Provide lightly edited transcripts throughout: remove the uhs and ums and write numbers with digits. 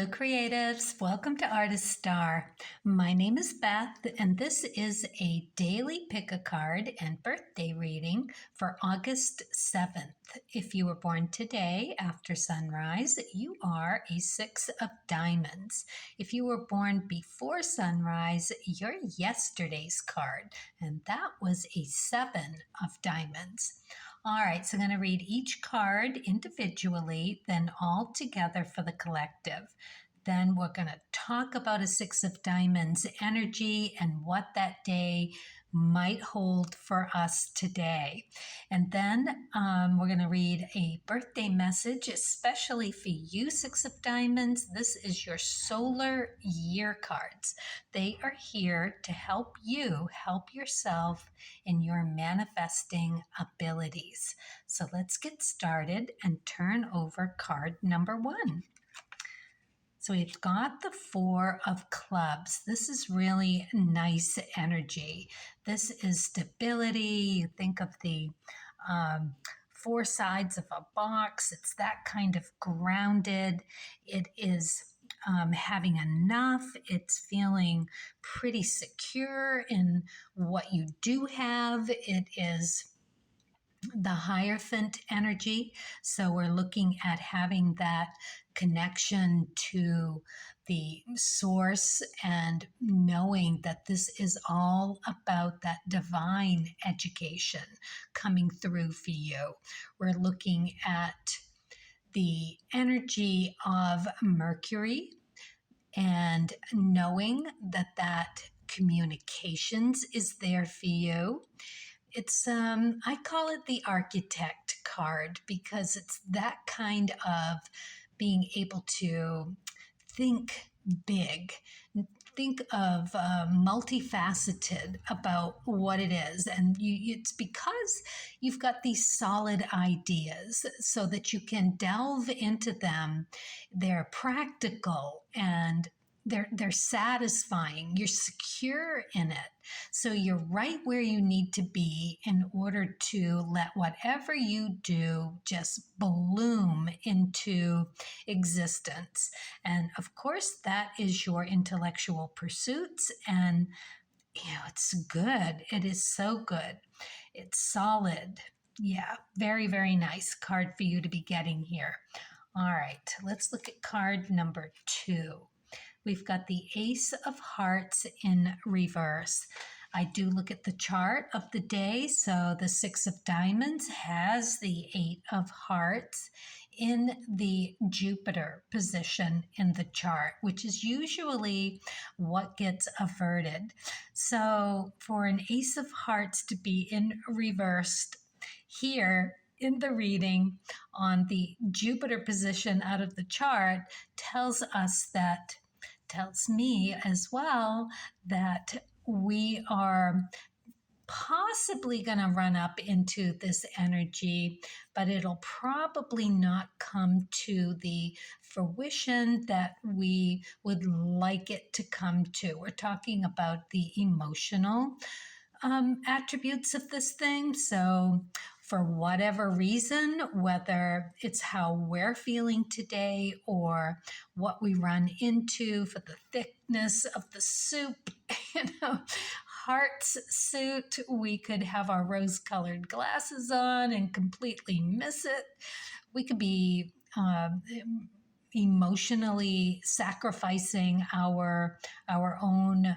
Hello, creatives. Welcome to Artist Star. My name is Beth, and this is a daily pick a card and birthday reading for August 7th. If you were born today after sunrise, you are a 6 of diamonds. If you were born before sunrise, you're yesterday's card, and that was a 7 of diamonds. All right, so I'm going to read each card individually, then all together for the collective. Then we're going to talk about a 6 of diamonds energy and what that day might hold for us today. And then we're going to read a birthday message, especially for you, 6 of diamonds. This is your solar year cards. They are here to help you help yourself in your manifesting abilities. So let's get started and turn over card number 1. So we've got the 4 of clubs. This is really nice energy. This is stability. You think of the 4 sides of a box. It's that kind of grounded. It is having enough. It's feeling pretty secure in what you do have. It is the Hierophant energy. So we're looking at having that connection to the source and knowing that this is all about that divine education coming through for you. We're looking at the energy of Mercury and knowing that that communications is there for you. It's, I call it the architect card because it's that kind of being able to think big, think of multifaceted about what it is. And it's because you've got these solid ideas so that you can delve into them. They're practical and they're satisfying. You're secure in it. So you're right where you need to be in order to let whatever you do just bloom into existence. And of course, that is your intellectual pursuits. And, it's good. It is so good. It's solid. Yeah, very, very nice card for you to be getting here. All right, let's look at card number 2. We've got the Ace of Hearts in reverse. I do look at the chart of the day. So the 6 of diamonds has the 8 of hearts in the Jupiter position in the chart, which is usually what gets averted. So for an Ace of Hearts to be in reversed here in the reading on the Jupiter position out of the chart tells me as well that we are possibly going to run up into this energy, but it'll probably not come to the fruition that we would like it to come to. We're talking about the emotional attributes of this thing. So for whatever reason, whether it's how we're feeling today or what we run into for the thickness of the soup, heart's suit, we could have our rose-colored glasses on and completely miss it. We could be emotionally sacrificing our own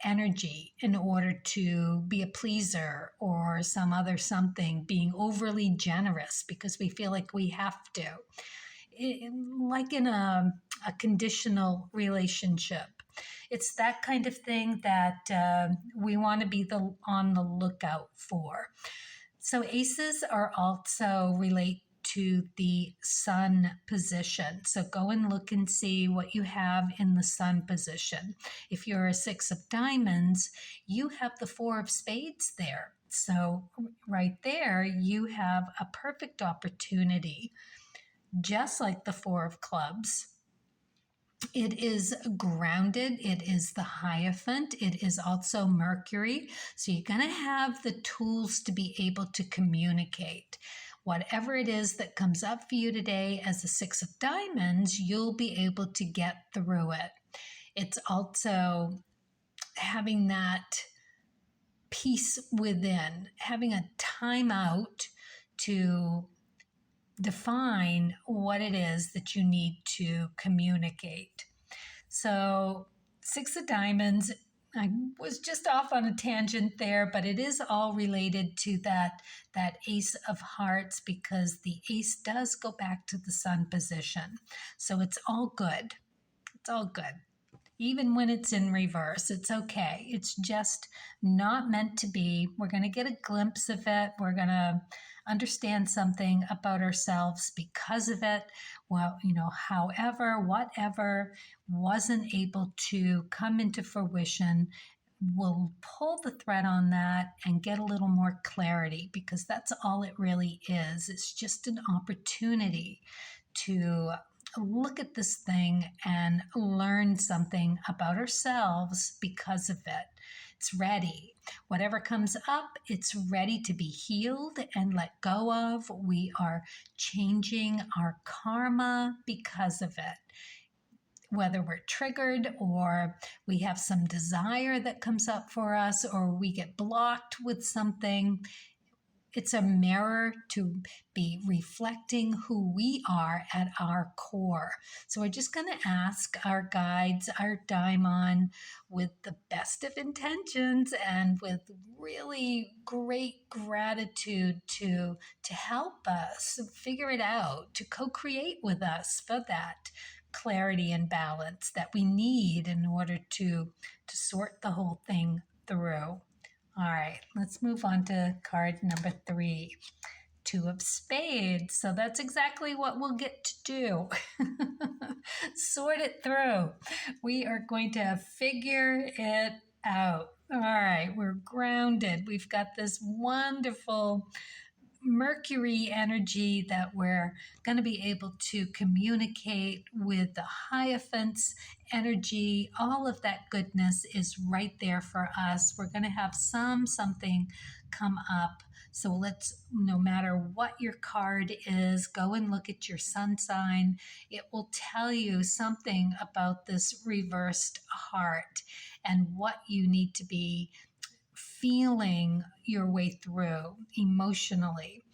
energy in order to be a pleaser or some other something, being overly generous because we feel like we have to. Like in a conditional relationship. It's that kind of thing that we want to be on the lookout for. So aces are also relate to the sun position. So go and look and see what you have in the sun position. If you're a 6 of diamonds, you have the 4 of spades there. So right there, you have a perfect opportunity, just like the 4 of clubs. It is grounded. It is the Hierophant. It is also Mercury. So you're going to have the tools to be able to communicate. whatever it is that comes up for you today as a Six of Diamonds, you'll be able to get through it. It's also having that peace within, having a time out to define what it is that you need to communicate. So, Six of Diamonds, I was just off on a tangent there, but it is all related to that Ace of Hearts, because the Ace does go back to the Sun position. So it's all good. It's all good. Even when it's in reverse, it's okay. It's just not meant to be. We're going to get a glimpse of it. We're going to understand something about ourselves because of it. Well, however, whatever wasn't able to come into fruition, we'll pull the thread on that and get a little more clarity, because that's all it really is. It's just an opportunity to look at this thing and learn something about ourselves because of it. It's ready. Whatever comes up, it's ready to be healed and let go of. We are changing our karma because of it. Whether we're triggered or we have some desire that comes up for us, or we get blocked with something, it's a mirror to be reflecting who we are at our core. So we're just going to ask our guides, our daimon, with the best of intentions and with really great gratitude to help us figure it out, to co-create with us for that clarity and balance that we need in order to sort the whole thing through. All right, let's move on to card number 3, Two of Spades. So that's exactly what we'll get to do. Sort it through. We are going to figure it out. All right, we're grounded. We've got this wonderful Mercury energy that we're going to be able to communicate with. The Hierophant's energy. All of that goodness is right there for us. We're going to have something come up. So let's, no matter what your card is, go and look at your sun sign. It will tell you something about this reversed heart and what you need to be feeling your way through emotionally.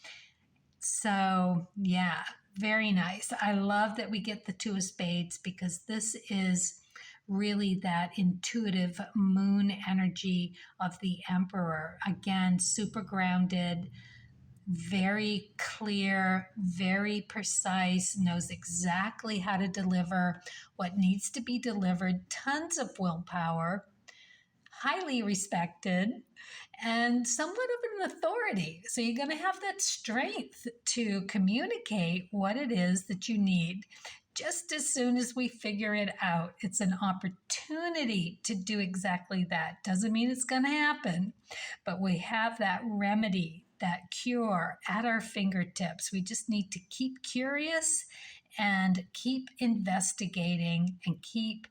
So, yeah, very nice. I love that we get the Two of Spades, because this is really that intuitive moon energy of the Emperor. Again, super grounded, very clear, very precise, knows exactly how to deliver what needs to be delivered, tons of willpower, highly respected, and somewhat of an authority. So you're going to have that strength to communicate what it is that you need. Just as soon as we figure it out, it's an opportunity to do exactly that. Doesn't mean it's going to happen, but we have that remedy, that cure at our fingertips. We just need to keep curious and keep investigating and keep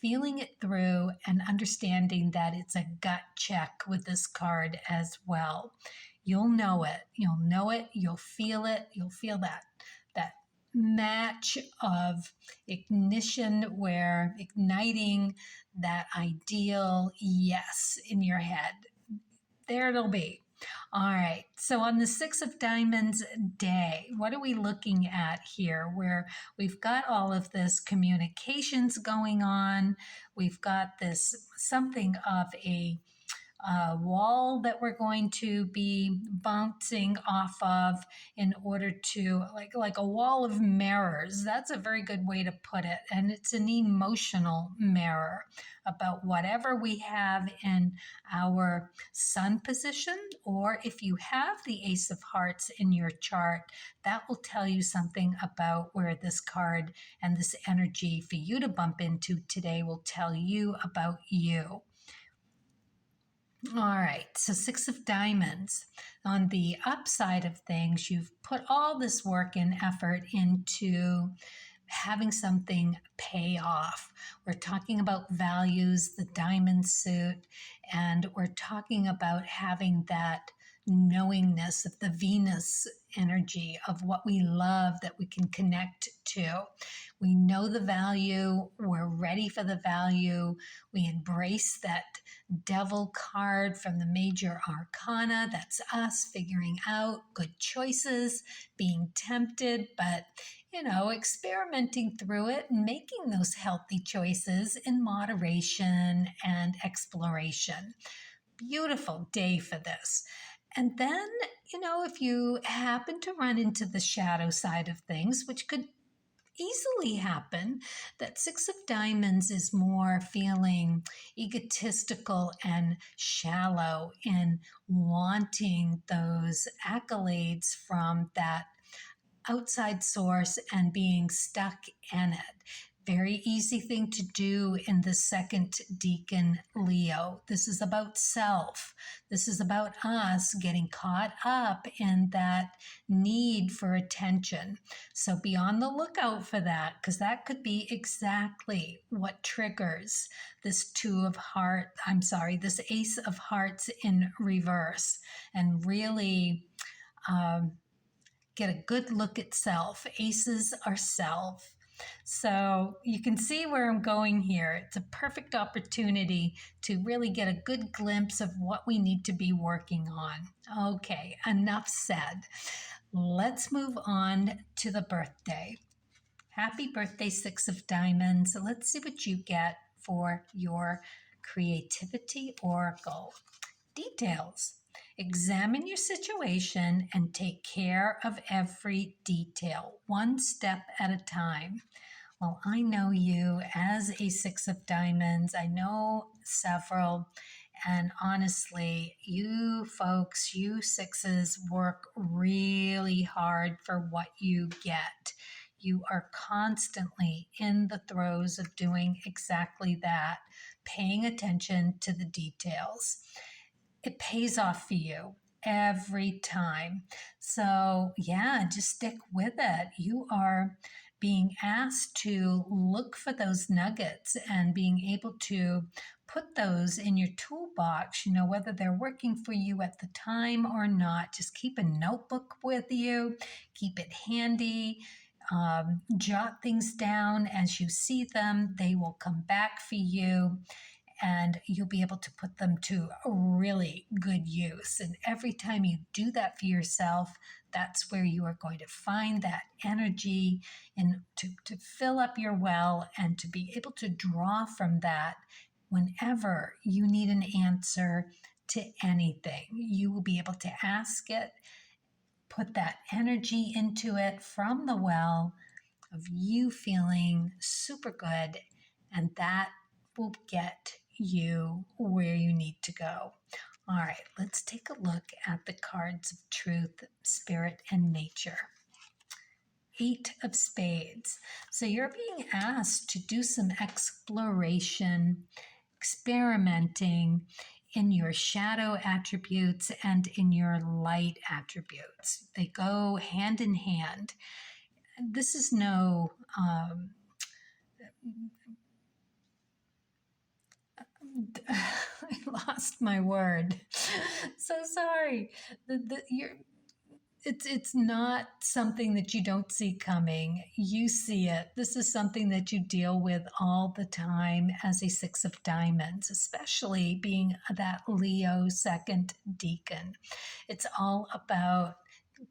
feeling it through and understanding that it's a gut check with this card as well. You'll know it. You'll know it. You'll feel it. You'll feel that match of ignition, where igniting that ideal yes in your head. There it'll be. All right, so on the Six of Diamonds day, what are we looking at here? Where we've got all of this communications going on. We've got this something of a wall that we're going to be bouncing off of in order to, like a wall of mirrors. That's a very good way to put it. And it's an emotional mirror about whatever we have in our sun position, or if you have the Ace of Hearts in your chart, that will tell you something about where this card and this energy for you to bump into today will tell you about you. All right, so Six of Diamonds. On the upside of things, you've put all this work and effort into having something pay off. We're talking about values, the diamond suit, and we're talking about having that knowingness of the Venus energy of what we love that we can connect to. We know the value, we're ready for the value, we embrace that devil card from the major arcana. That's us figuring out good choices, being tempted, but experimenting through it and making those healthy choices in moderation and exploration. Beautiful day for this. And then, if you happen to run into the shadow side of things, which could easily happen, that Six of Diamonds is more feeling egotistical and shallow in wanting those accolades from that outside source and being stuck in it. Very easy thing to do in the second deacon Leo. This is about self. This is about us getting caught up in that need for attention. So be on the lookout for that, because that could be exactly what triggers this this Ace of Hearts in reverse, and really get a good look at self. Aces are self. So you can see where I'm going here. It's a perfect opportunity to really get a good glimpse of what we need to be working on. Okay, enough said. Let's move on to the birthday. Happy birthday, Six of Diamonds. Let's see what you get for your creativity oracle. Details. Examine your situation and take care of every detail, one step at a time. Well, I know you as a Six of Diamonds. I know several. And honestly, you folks, you sixes, work really hard for what you get. You are constantly in the throes of doing exactly that, paying attention to the details. It pays off for you every time. So, yeah, just stick with it. You are being asked to look for those nuggets and being able to put those in your toolbox, whether they're working for you at the time or not. Just keep a notebook with you, keep it handy. Jot things down as you see them. They will come back for you, and you'll be able to put them to a really good use. And every time you do that for yourself, that's where you are going to find that energy and to fill up your well and to be able to draw from that whenever you need an answer to anything. You will be able to ask it, put that energy into it from the well of you feeling super good, and that will get you where you need to go. All right, let's take a look at the cards of truth, spirit, and nature. 8 of Spades. So you're being asked to do some exploration, experimenting in your shadow attributes and in your light attributes. They go hand in hand. This is no I lost my word. So sorry. It's not something that you don't see coming. You see it. This is something that you deal with all the time as a Six of Diamonds, especially being that Leo second deacon. It's all about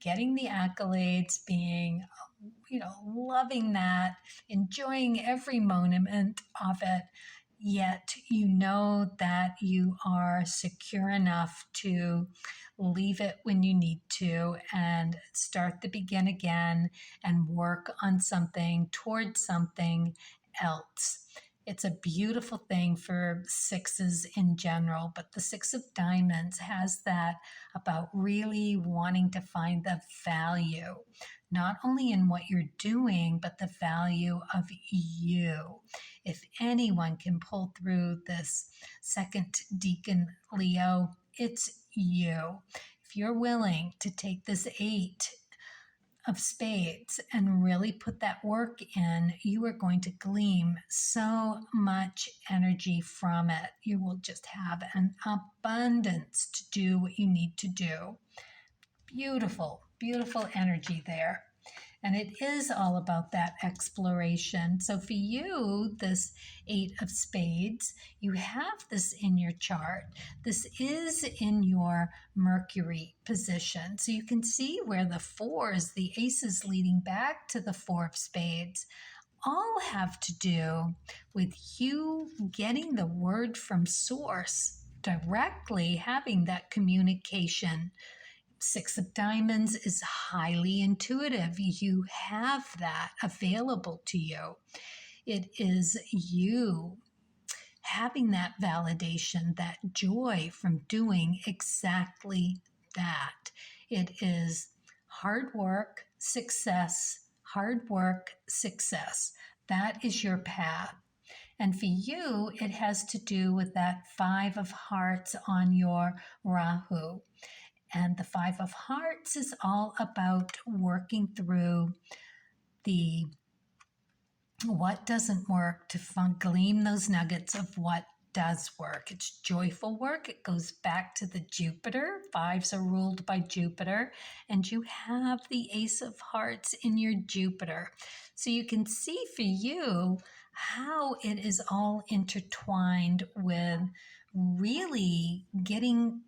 getting the accolades, being, loving that, enjoying every moment of it. Yet you know that you are secure enough to leave it when you need to and start the begin again and work on something towards something else. It's a beautiful thing for sixes in general, but the Six of Diamonds has that about really wanting to find the value, not only in what you're doing, but the value of you. If anyone can pull through this second deacon Leo, it's you. If you're willing to take this 8 of Spades and really put that work in, you are going to glean so much energy from it. You will just have an abundance to do what you need to do. Beautiful, beautiful energy there. And it is all about that exploration. So for you, this Eight of Spades, you have this in your chart. This is in your Mercury position. So you can see where the fours, the aces leading back to the Four of Spades, all have to do with you getting the word from source, directly having that communication. Six of Diamonds is highly intuitive. You have that available to you. It is you having that validation, that joy from doing exactly that. It is hard work, success, hard work, success. That is your path. And for you, it has to do with that Five of Hearts on your Rahu. And the Five of Hearts is all about working through the what doesn't work to glean those nuggets of what does work. It's joyful work. It goes back to the Jupiter. Fives are ruled by Jupiter, and you have the Ace of Hearts in your Jupiter. So you can see for you how it is all intertwined with really getting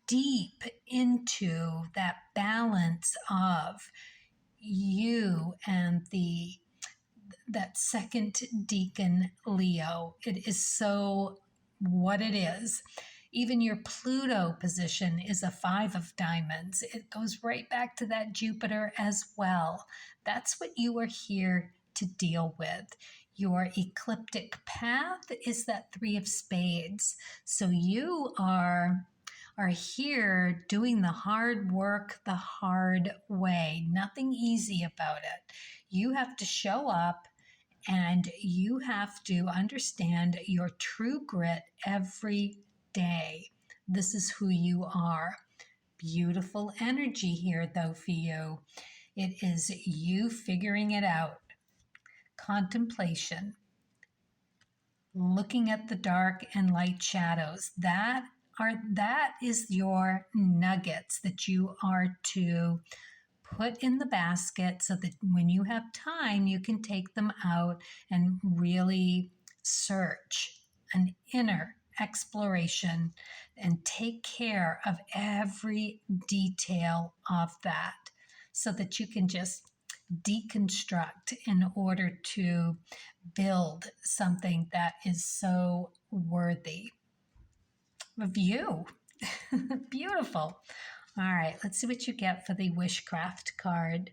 deep into that balance of you and that second deacon Leo. It is so what it is. Even your Pluto position is a Five of Diamonds. It goes right back to that Jupiter as well. That's what you are here to deal with. Your ecliptic path is that Three of Spades. So you are here doing the hard work the hard way. Nothing easy about it. You have to show up and you have to understand your true grit every day. This is who you are. Beautiful energy here, though, for you. It is you figuring it out. Contemplation. Looking at the dark and light shadows. That is your nuggets that you are to put in the basket so that when you have time, you can take them out and really search an inner exploration and take care of every detail of that so that you can just deconstruct in order to build something that is so worthy of you. Beautiful. All right, let's see what you get for the Wishcraft card.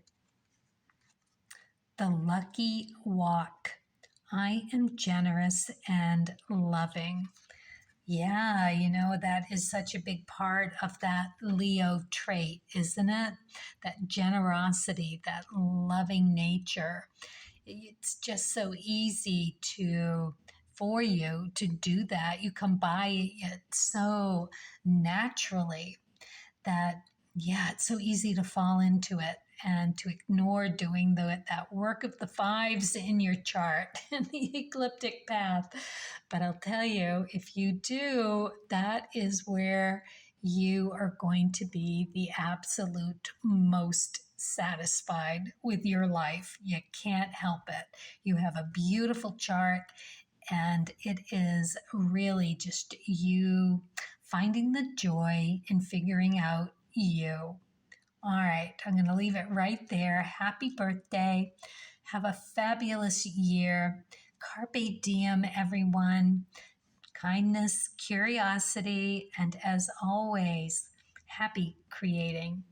The Lucky Walk. I am generous and loving. Yeah, that is such a big part of that Leo trait, isn't it? That generosity, that loving nature. It's just so easy for you to do that. You come by it so naturally that, it's so easy to fall into it and to ignore doing that work of the fives in your chart and the ecliptic path. But I'll tell you, if you do, that is where you are going to be the absolute most satisfied with your life. You can't help it. You have a beautiful chart, and it is really just you finding the joy in figuring out you. All right, I'm going to leave it right there. Happy birthday. Have a fabulous year. Carpe diem, everyone. Kindness, curiosity, and as always, happy creating.